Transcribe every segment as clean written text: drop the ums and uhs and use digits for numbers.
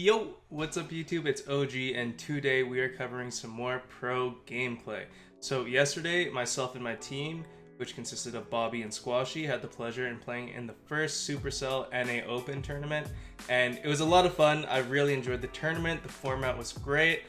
Yo, what's up YouTube? It's OG and today we are covering some more pro gameplay. So yesterday, myself and my team, which consisted of Bobby and Squashy, had the pleasure in playing in the first Supercell NA Open tournament, and it was a lot of fun. I really enjoyed the tournament. The format was great,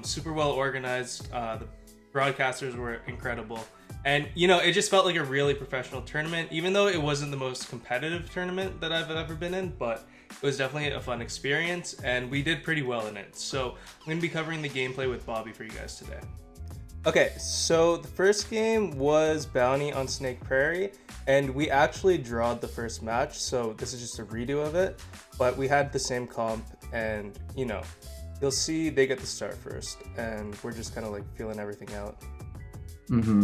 super well organized. The broadcasters were incredible. And, you know, it just felt like a really professional tournament, even though it wasn't the most competitive tournament that I've ever been in, but it was definitely a fun experience, and we did pretty well in it. So I'm going to be covering the gameplay with Bobby for you guys today. Okay, so the first game was Bounty on Snake Prairie, and we actually drawed the first match, so this is just a redo of it, but we had the same comp, and, you know, you'll see they get the start first, and we're just kind of like feeling everything out.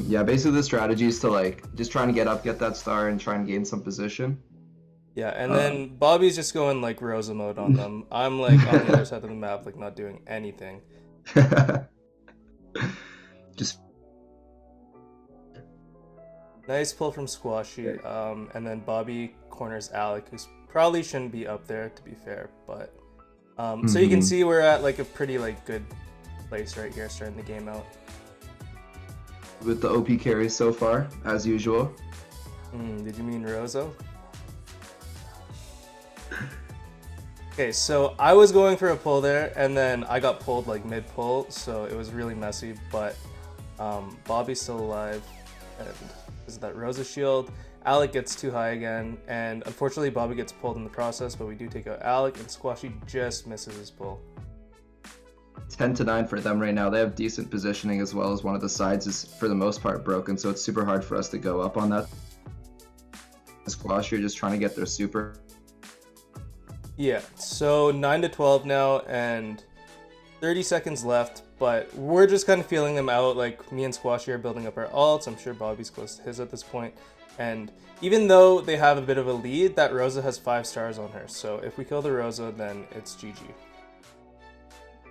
Yeah, basically the strategy is to like just trying to get up, get that star, and try and gain some position. Yeah, and then Bobby's just going like Rosa mode on them. I'm like on the other side of the map, like not doing anything. Just nice pull from Squashy, and then Bobby corners Alec, who probably shouldn't be up there to be fair, but so you can see we're at like a pretty like good place right here, starting the game out. with the OP carries so far, as usual. Did you mean Rosa? Okay, so I was going for a pull there, and then I got pulled like mid-pull, so it was really messy, but Bobby's still alive, and is that Rosa shield. Alec gets too high again, and unfortunately Bobby gets pulled in the process, but we do take out Alec, and Squashy just misses his pull. 10-9 for them right now. They have decent positioning as well as one of the sides is for the most part broken, so it's super hard for us to go up on that. Squash, you're just trying to get their super. Yeah, so 9-12 now, and 30 seconds left, but we're just kind of feeling them out. Like, me and Squashy are building up our ults. I'm sure Bobby's close to his at this point. And even though they have a bit of a lead, that Rosa has 5 stars on her. So if we kill the Rosa, then it's GG.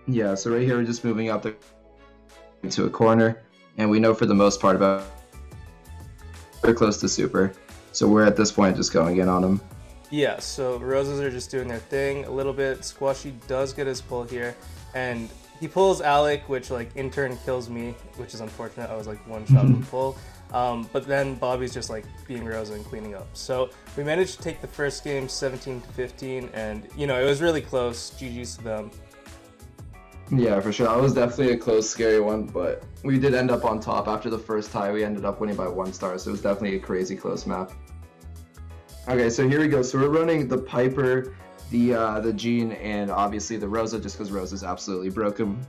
Yeah, so right here we're just moving up into a corner, and we know for the most part about we're close to super. So we're at this point just going in on them. Yeah, so Roses are just doing their thing a little bit. Squashy does get his pull here, and he pulls Alec, which like in turn kills me, which is unfortunate. I was like one shot of the pull. But then Bobby's just like being Rosa and cleaning up. So we managed to take the first game 17-15, and you know, it was really close. GG's to them. Yeah, for sure. That was definitely a close, scary one, but we did end up on top after the first tie. We ended up winning by 1 star, so it was definitely a crazy close map. Okay, so here we go. So we're running the Piper, the Jean, and obviously the Rosa, just because Rosa's absolutely broken.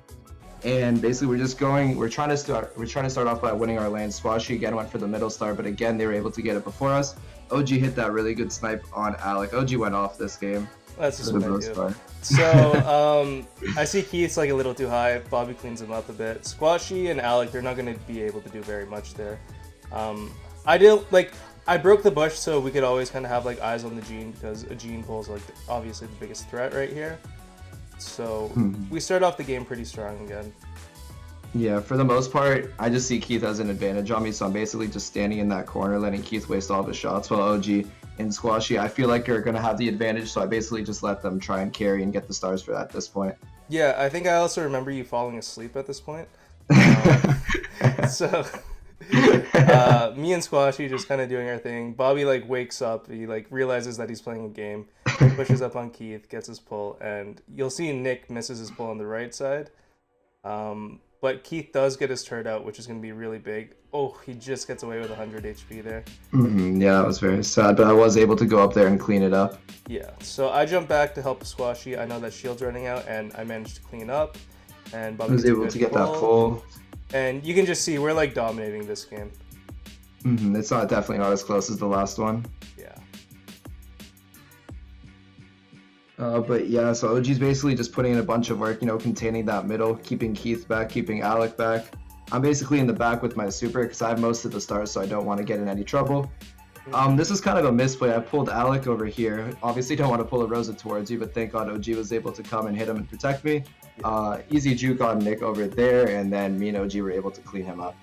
And basically we're trying to start off by winning our lane. Squashy again went for the middle star, but again they were able to get it before us. OG hit that really good snipe on Alec. OG went off this game. That's just what I do. So I see Keith's like a little too high. Bobby cleans him up a bit. Squashy and Alec, they're not going to be able to do very much there. I broke the bush so we could always kind of have like eyes on the Jean, because a Jean pull is like obviously the biggest threat right here. So we start off the game pretty strong again. Yeah, for the most part, I just see Keith as an advantage on me, so I'm basically just standing in that corner, letting Keith waste all of his shots, while OG and Squashy, I feel like are going to have the advantage, so I basically just let them try and carry and get the stars for that at this point. Yeah, I think I also remember you falling asleep at this point. So me and Squashy just kind of doing our thing. Bobby like wakes up, he like realizes that he's playing a game, pushes up on Keith, gets his pull, and you'll see Nick misses his pull on the right side. But Keith does get his turret out, which is going to be really big. Oh, he just gets away with 100 HP there. Yeah, that was very sad, but I was able to go up there and clean it up. Yeah, so I jump back to help Squashy. I know that shield's running out, and I managed to clean up. And Bobby was able to get that pull. And you can just see we're like dominating this game. It's definitely not as close as the last one. Yeah. But yeah, so OG's basically just putting in a bunch of work, you know, containing that middle, keeping Keith back, keeping Alec back. I'm basically in the back with my super because I have most of the stars, so I don't want to get in any trouble. This is kind of a misplay. I pulled Alec over here. Obviously don't want to pull a Rosa towards you, but thank God OG was able to come and hit him and protect me. Easy juke on Nick over there, and then me and OG were able to clean him up.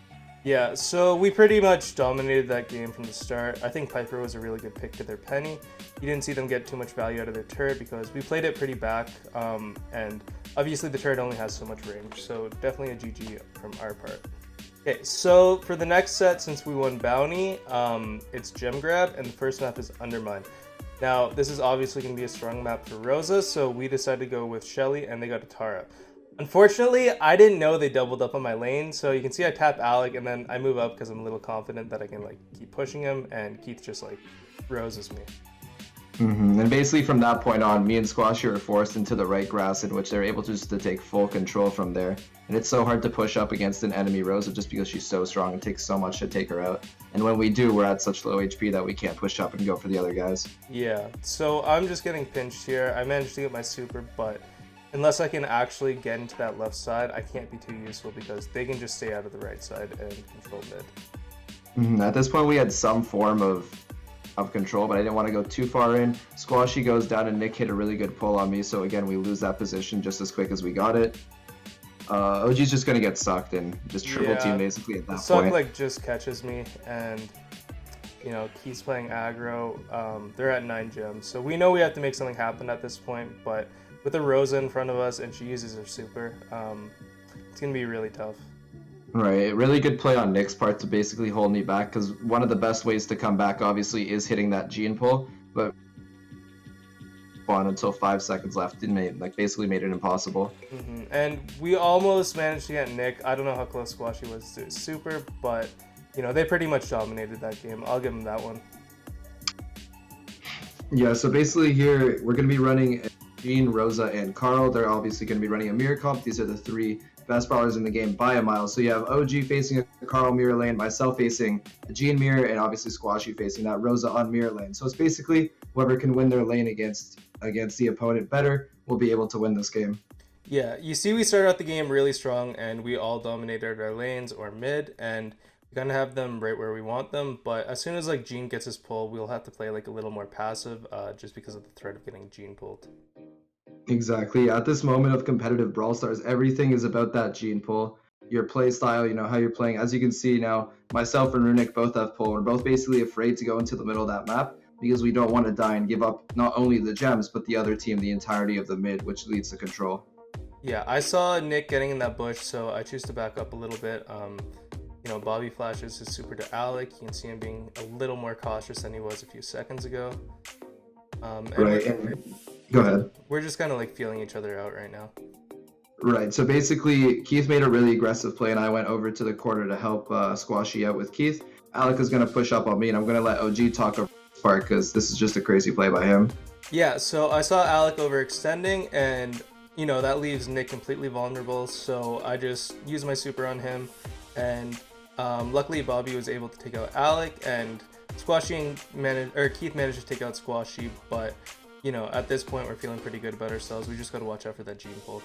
Yeah, so we pretty much dominated that game from the start. I think Piper was a really good pick to their penny. You didn't see them get too much value out of their turret because we played it pretty back, and obviously the turret only has so much range, so definitely a GG from our part. Okay, so for the next set, since we won Bounty, it's Gem Grab, and the first map is Undermine. Now, this is obviously going to be a strong map for Rosa, so we decided to go with Shelly, and they got a Tara. Unfortunately, I didn't know they doubled up on my lane, so you can see I tap Alec, and then I move up because I'm a little confident that I can like keep pushing him, and Keith just like roses me. And basically from that point on, me and Squashy are forced into the right grass, in which they're able to just to take full control from there. And it's so hard to push up against an enemy Rosa just because she's so strong and takes so much to take her out. And when we do, we're at such low HP that we can't push up and go for the other guys. Yeah, so I'm just getting pinched here. I managed to get my super, but unless I can actually get into that left side, I can't be too useful because they can just stay out of the right side and control mid. At this point, we had some form of control, but I didn't want to go too far in. Squashy goes down and Nick hit a really good pull on me, so again, we lose that position just as quick as we got it. OG's just going to get sucked and just triple team basically at that Suck point. like just catches me, and you know, Keith's playing aggro. They're at 9 gems, so we know we have to make something happen at this point, but with a Rosa in front of us and she uses her super, it's going to be really tough. Right, really good play on Nick's part to basically hold me back, because one of the best ways to come back obviously is hitting that gene pull, but on until 5 seconds left and basically made it impossible. And we almost managed to get Nick. I don't know how close Squashy was to super, but you know, they pretty much dominated that game. I'll give them that one. Yeah, so basically here we're going to be running Gene, Rosa, and Carl. They're obviously going to be running a mirror comp. These are the 3 best brawlers in the game by a mile. So you have OG facing a Carl mirror lane, myself facing a Gene mirror, and obviously Squashy facing that Rosa on mirror lane. So it's basically whoever can win their lane against the opponent better will be able to win this game. Yeah, you see we started out the game really strong and we all dominated our lanes or mid, and we kind of have them right where we want them, but as soon as like Gene gets his pull, we'll have to play like a little more passive just because of the threat of getting Gene pulled. Exactly. At this moment of competitive Brawl Stars, everything is about that gene pull. Your play style, you know, how you're playing. As you can see now, myself and Runic both have pull. We're both basically afraid to go into the middle of that map because we don't want to die and give up not only the gems, but the other team the entirety of the mid, which leads to control. Yeah, I saw Nick getting in that bush, so I choose to back up a little bit. You know, Bobby flashes his super to Alec. You can see him being a little more cautious than he was a few seconds ago. Go ahead. We're just kind of like feeling each other out right now. Right, so basically Keith made a really aggressive play and I went over to the corner to help Squashy out with Keith. Alec is going to push up on me and I'm going to let OG talk over this part because this is just a crazy play by him. Yeah, so I saw Alec overextending and, you know, that leaves Nick completely vulnerable, so I just used my super on him, and luckily Bobby was able to take out Alec, and Keith managed to take out Squashy, but you know, at this point we're feeling pretty good about ourselves. We just got to watch out for that gene pull.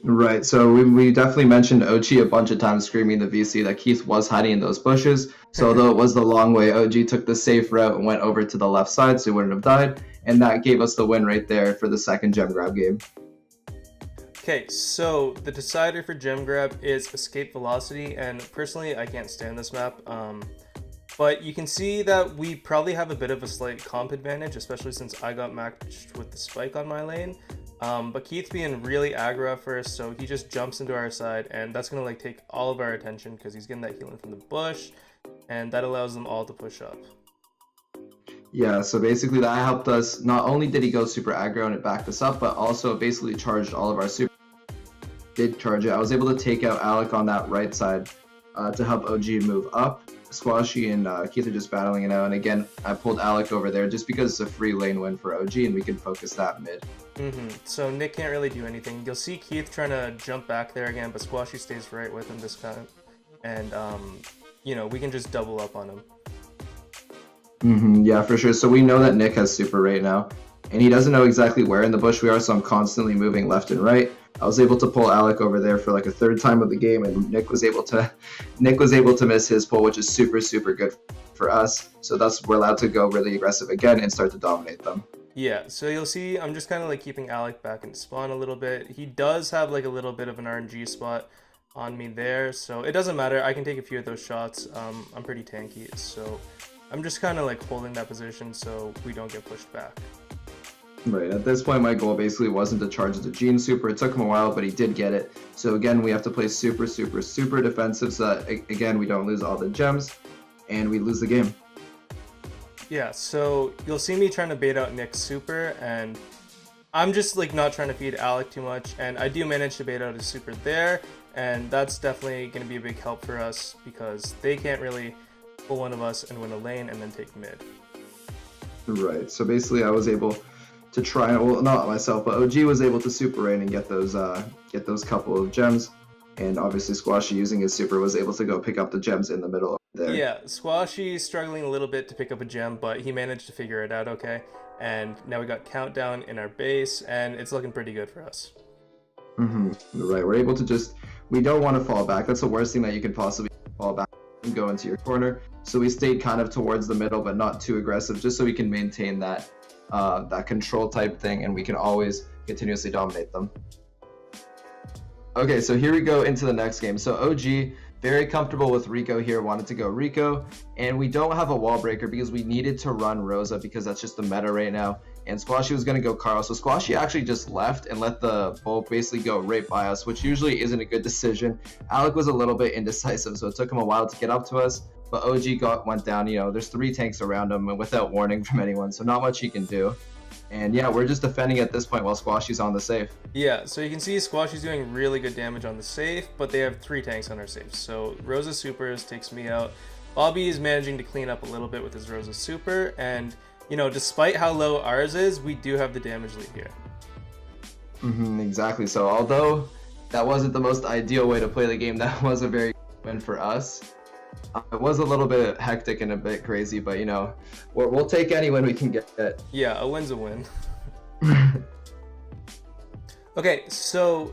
Right, so we definitely mentioned OG a bunch of times screaming the VC that Keith was hiding in those bushes. So although it was the long way, OG took the safe route and went over to the left side so he wouldn't have died. And that gave us the win right there for the second gem grab game. Okay, so the decider for gem grab is escape velocity, and personally I can't stand this map. But you can see that we probably have a bit of a slight comp advantage, especially since I got matched with the spike on my lane. But Keith's being really aggro at first, so he just jumps into our side, and that's gonna like take all of our attention because he's getting that healing from the bush, and that allows them all to push up. Yeah, so basically that helped us. Not only did he go super aggro and it backed us up, but also basically charged all of our super. Did charge it. I was able to take out Alec on that right side to help OG move up. Squashy and Keith are just battling it out, and again I pulled Alec over there just because it's a free lane win for OG and we can focus that mid. So Nick can't really do anything. You'll see Keith trying to jump back there again, but Squashy stays right with him this time, and you know, we can just double up on him. Yeah, for sure. So we know that Nick has super right now, and he doesn't know exactly where in the bush we are, so I'm constantly moving left and right. I was able to pull Alec over there for like a third time of the game, and Nick was able to miss his pull, which is super good for us. So we're allowed to go really aggressive again and start to dominate them. Yeah, so you'll see I'm just kind of like keeping Alec back in spawn a little bit. He does have like a little bit of an RNG spot, on me there, so it doesn't matter. I can take a few of those shots. I'm pretty tanky, so I'm just kind of like holding that position so we don't get pushed back. Right, at this point my goal basically wasn't to charge the Gene Super. It took him a while, but he did get it. So again, we have to play super defensive so that, again, we don't lose all the gems and we lose the game. Yeah, so you'll see me trying to bait out Nick's super, and I'm just like not trying to feed Alec too much, and I do manage to bait out his super there, and that's definitely going to be a big help for us because they can't really pull one of us and win a lane and then take mid. Right, so basically I was able to try, well, not myself, but OG was able to super rain and get those couple of gems, and obviously Squashy, using his super, was able to go pick up the gems in the middle there. Yeah, Squashy's struggling a little bit to pick up a gem, but he managed to figure it out okay, and now we got Countdown in our base, and it's looking pretty good for us. Right, we're able to just, we don't want to fall back. That's the worst thing that you could possibly fall back and go into your corner, so we stayed kind of towards the middle but not too aggressive, just so we can maintain that control type thing, and we can always continuously dominate them. Okay, so here we go into the next game. So OG, very comfortable with Rico here, wanted to go Rico, and we don't have a wall breaker because we needed to run Rosa because that's just the meta right now, and Squashy was going to go Carl. So Squashy actually just left and let the bull basically go right by us, which usually isn't a good decision. Alec was a little bit indecisive, so it took him a while to get up to us, but OG went down. You know, there's 3 tanks around him and without warning from anyone, so not much he can do. And yeah, we're just defending at this point while Squashy's on the safe. Yeah, so you can see Squashy's doing really good damage on the safe, but they have 3 tanks on our safe. So Rosa Supers takes me out. Bobby is managing to clean up a little bit with his Rosa Super, and you know, despite how low ours is, we do have the damage lead here. Exactly. So although that wasn't the most ideal way to play the game, that was a very good win for us. It was a little bit hectic and a bit crazy, but you know, we'll take any win we can get. Yeah, a win's a win. Okay, so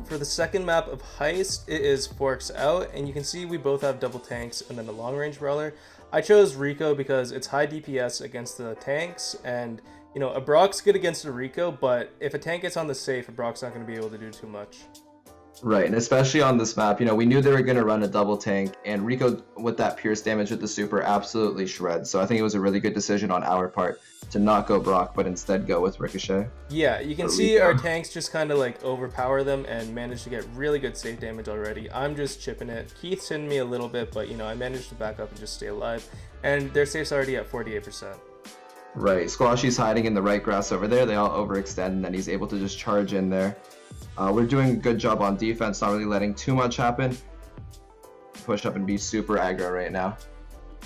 for the second map of Heist, it is Forks Out, and you can see we both have double tanks and then a long range brawler. I chose Rico because it's high DPS against the tanks, and you know, a Brock's good against a Rico, but if a tank gets on the safe, a Brock's not going to be able to do too much. Right, and especially on this map, you know, we knew they were going to run a double tank, and Rico, with that pierce damage with the super, absolutely shreds. So I think it was a really good decision on our part to not go Brock, but instead go with Ricochet. Yeah, you can see our tanks just kind of like overpower them and manage to get really good safe damage already. I'm just chipping it. Keith's hitting me a little bit, but you know, I managed to back up and just stay alive. And their safe's already at 48%. Right, Squashy's hiding in the right grass over there. They all overextend, and then he's able to just charge in there. We're doing a good job on defense, not really letting too much happen. Push up and be super aggro right now.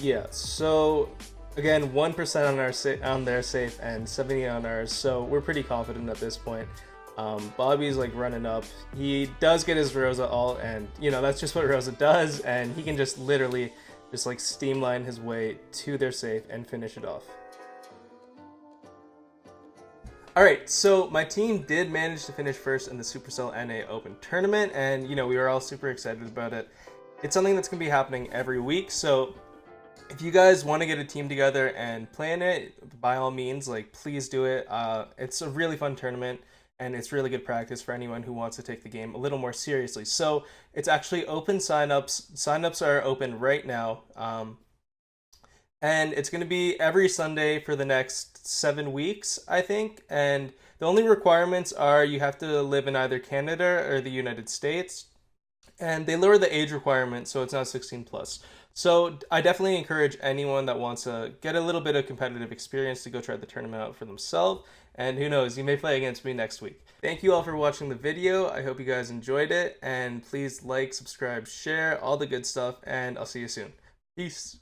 Yeah, so again, 1% on their safe and 70 on ours, so we're pretty confident at this point. Bobby's like running up. He does get his Rosa ult, and you know, that's just what Rosa does, and he can just literally just like steamline his way to their safe and finish it off. Alright, so my team did manage to finish first in the Supercell NA Open Tournament, and you know, we were all super excited about it. It's something that's going to be happening every week, so if you guys want to get a team together and play in it, by all means, like, please do it. It's a really fun tournament, and it's really good practice for anyone who wants to take the game a little more seriously. So it's actually open signups. Signups are open right now. And it's going to be every Sunday for the next 7 weeks, I think. And the only requirements are you have to live in either Canada or the United States. And they lower the age requirement, so it's now 16 plus. So I definitely encourage anyone that wants to get a little bit of competitive experience to go try the tournament out for themselves. And who knows, you may play against me next week. Thank you all for watching the video. I hope you guys enjoyed it. And please like, subscribe, share, all the good stuff. And I'll see you soon. Peace.